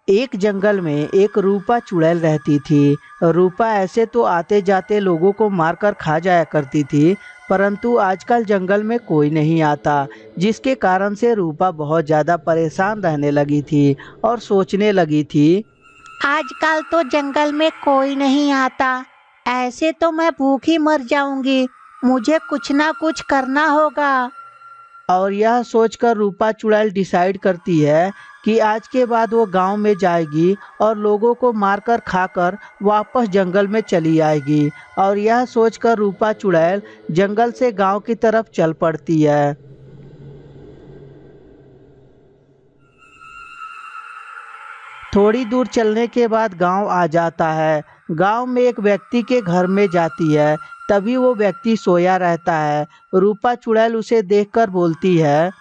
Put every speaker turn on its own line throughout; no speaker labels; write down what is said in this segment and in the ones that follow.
एक जंगल में एक रूपा चुड़ैल रहती थी। रूपा ऐसे तो आते जाते लोगों को मारकर खा जाया करती थी, परंतु आजकल जंगल में कोई नहीं आता, जिसके कारण से रूपा बहुत ज़्यादा परेशान रहने लगी थी और सोचने लगी थी।
आजकल तो जंगल में कोई नहीं आता, ऐसे तो मैं भूखी मर जाऊंगी। मुझे कुछ ना कुछ करना होगा।
और यह सोचकर रूपा चुड़ैल डिसाइड करती है कि आज के बाद वो गांव में जाएगी और लोगों को मारकर खाकर वापस जंगल में चली आएगी। और यह सोचकर रूपा चुड़ैल जंगल से गांव की तरफ चल पड़ती है। थोड़ी दूर चलने के बाद गांव आ जाता है। गांव में एक व्यक्ति के घर में जाती है। तभी वो व्यक्ति सोया रहता है। रूपा चुड़ैल उसे देखकर बोलती है।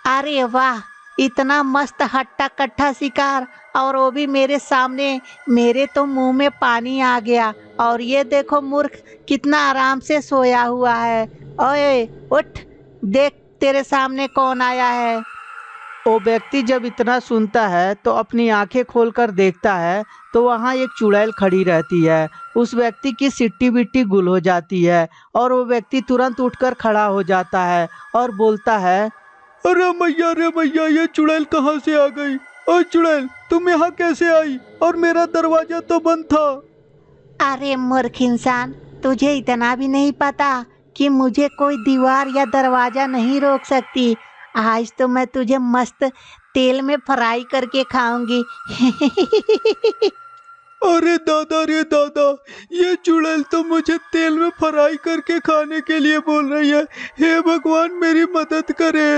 अरे वाह, इतना मस्त हट्टा कट्ठा शिकार, और वो भी मेरे सामने। मेरे तो मुंह में पानी आ गया। और ये देखो मूर्ख, कितना आराम से सोया हुआ है। ओए उठ, देख तेरे सामने कौन आया है।
वो व्यक्ति जब इतना सुनता है तो अपनी आंखें खोलकर देखता है तो वहाँ एक चुड़ैल खड़ी रहती है। उस व्यक्ति की सिट्टी बिट्टी गुल हो जाती है और वो व्यक्ति तुरंत उठकर खड़ा हो जाता है और बोलता है।
अरे मैया, ये चुड़ैल कहाँ से आ गई? ओए चुड़ैल, तुम यहाँ कैसे आई? और मेरा दरवाजा तो बंद था।
अरे मूर्ख इंसान, तुझे इतना भी नहीं पता कि मुझे कोई दीवार या दरवाजा नहीं रोक सकती। आज तो मैं तुझे मस्त तेल में फ्राई करके खाऊंगी।
अरे दादा रे दादा, ये चुड़ैल तो मुझे तेल में फ्राई करके खाने के लिए बोल रही है। हे भगवान, मेरी मदद करे।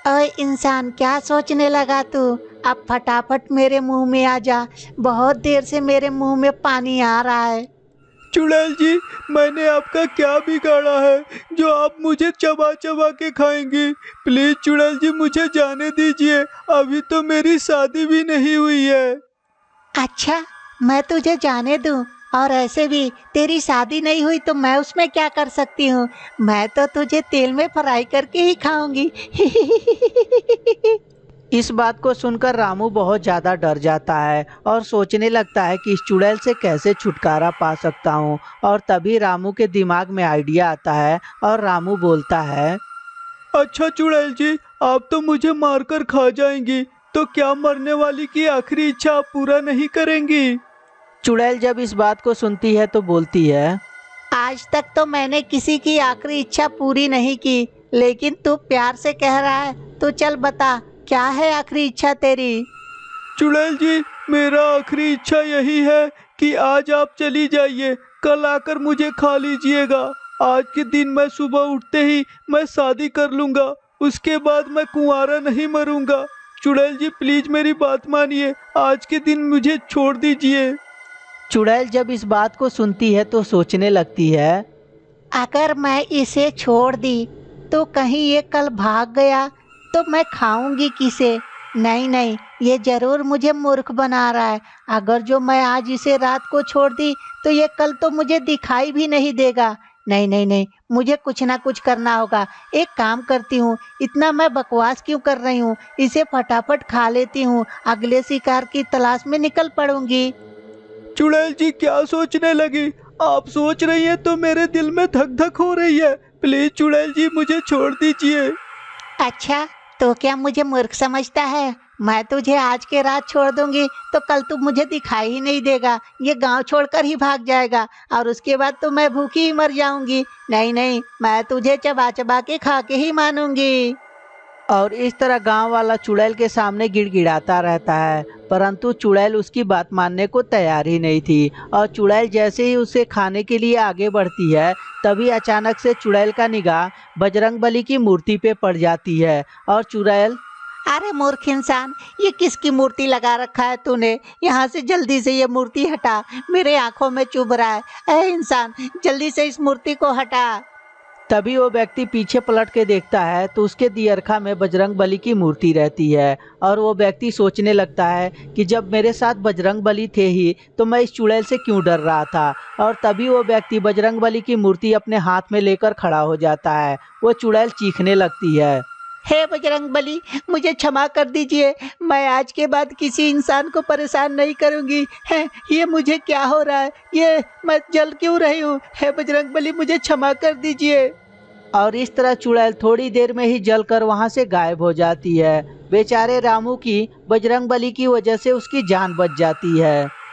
ओए इंसान, क्या सोचने लगा तू? अब फटाफट मेरे मुंह में आ जा। बहुत देर से मेरे मुंह में पानी आ रहा है।
चुड़ैल जी, मैंने आपका क्या बिगाड़ा है जो आप मुझे चबा चबा के खाएंगी? प्लीज चुड़ैल जी, मुझे जाने दीजिए। अभी तो मेरी शादी भी नहीं हुई है।
अच्छा, मैं तुझे जाने दूं? और ऐसे भी तेरी शादी नहीं हुई तो मैं उसमें क्या कर सकती हूँ? मैं तो तुझे तेल में फ्राई करके ही खाऊंगी।
इस बात को सुनकर रामू बहुत ज़्यादा डर जाता है और सोचने लगता है कि इस चुड़ैल से कैसे छुटकारा पा सकता हूँ। और तभी रामू के दिमाग में आइडिया आता है और रामू बोलता है।
अच्छा चुड़ैल जी, आप तो मुझे मारकर खा जाएंगी, तो क्या मरने वाली की आखिरी इच्छा आप पूरा नहीं करेंगी?
चुड़ैल जब इस बात को सुनती है तो बोलती है।
आज तक तो मैंने किसी की आखिरी इच्छा पूरी नहीं की, लेकिन तू प्यार से कह रहा है, तो चल बता, क्या है आखिरी इच्छा तेरी?
चुड़ैल जी, मेरा आखिरी इच्छा यही है कि आज आप चली जाइए, कल आकर मुझे खा लीजिएगा। आज के दिन मैं सुबह उठते ही मैं शादी कर लूँगा, उसके बाद मैं कुंवारा नहीं मरूँगा। चुड़ैल जी प्लीज मेरी बात मानिए, आज के दिन मुझे छोड़ दीजिए।
चुड़ैल जब इस बात को सुनती है तो सोचने लगती है।
अगर मैं इसे छोड़ दी तो कहीं ये कल भाग गया तो मैं खाऊंगी किसे? नहीं नहीं, ये जरूर मुझे मूर्ख बना रहा है। अगर जो मैं आज इसे रात को छोड़ दी तो ये कल तो मुझे दिखाई भी नहीं देगा। नहीं नहीं नहीं, मुझे कुछ ना कुछ करना होगा। एक काम करती हूँ, इतना मैं बकवास क्यों कर रही हूँ, इसे फटाफट खा लेती हूँ, अगले शिकार की तलाश में निकल पड़ूंगी।
चुड़ैल जी क्या सोचने लगी? आप सोच रही हैं तो मेरे दिल में धक धक हो रही है। प्लीज चुड़ैल जी मुझे छोड़ दीजिए।
अच्छा, तो क्या मुझे मूर्ख समझता है? मैं तुझे आज के रात छोड़ दूंगी तो कल तू मुझे दिखाई ही नहीं देगा, ये गांव छोड़कर ही भाग जाएगा, और उसके बाद तो मैं भूखी ही मर जाऊंगी। नहीं नहीं, मैं तुझे चबा चबा के खा के ही मानूंगी।
और इस तरह गांव वाला चुड़ैल के सामने गिड़गिड़ाता रहता है, परंतु चुड़ैल उसकी बात मानने को तैयार ही नहीं थी। और चुड़ैल जैसे ही उसे खाने के लिए आगे बढ़ती है, तभी अचानक से चुड़ैल का निगाह बजरंगबली की मूर्ति पे पड़ जाती है। और चुड़ैल।
अरे मूर्ख इंसान, ये किसकी मूर्ति लगा रखा है तूने? यहाँ से जल्दी से ये मूर्ति हटा, मेरे आंखों में चुभ रहा है। ए इंसान, जल्दी से इस मूर्ति को हटा।
तभी वो व्यक्ति पीछे पलट के देखता है तो उसके दियरखा में बजरंगबली की मूर्ति रहती है। और वो व्यक्ति सोचने लगता है कि जब मेरे साथ बजरंगबली थे ही तो मैं इस चुड़ैल से क्यों डर रहा था। और तभी वो व्यक्ति बजरंगबली की मूर्ति अपने हाथ में लेकर खड़ा हो जाता है। वो चुड़ैल चीखने लगती है।
हे बजरंग बली, मुझे क्षमा कर दीजिए। मैं आज के बाद किसी इंसान को परेशान नहीं करूंगी। है ये मुझे क्या हो रहा है? ये मैं जल क्यों रही हूँ? हे बजरंग बली, मुझे क्षमा कर दीजिए।
और इस तरह चुड़ैल थोड़ी देर में ही जलकर वहां से गायब हो जाती है। बेचारे रामू की बजरंगबली की वजह से उसकी जान बच जाती है।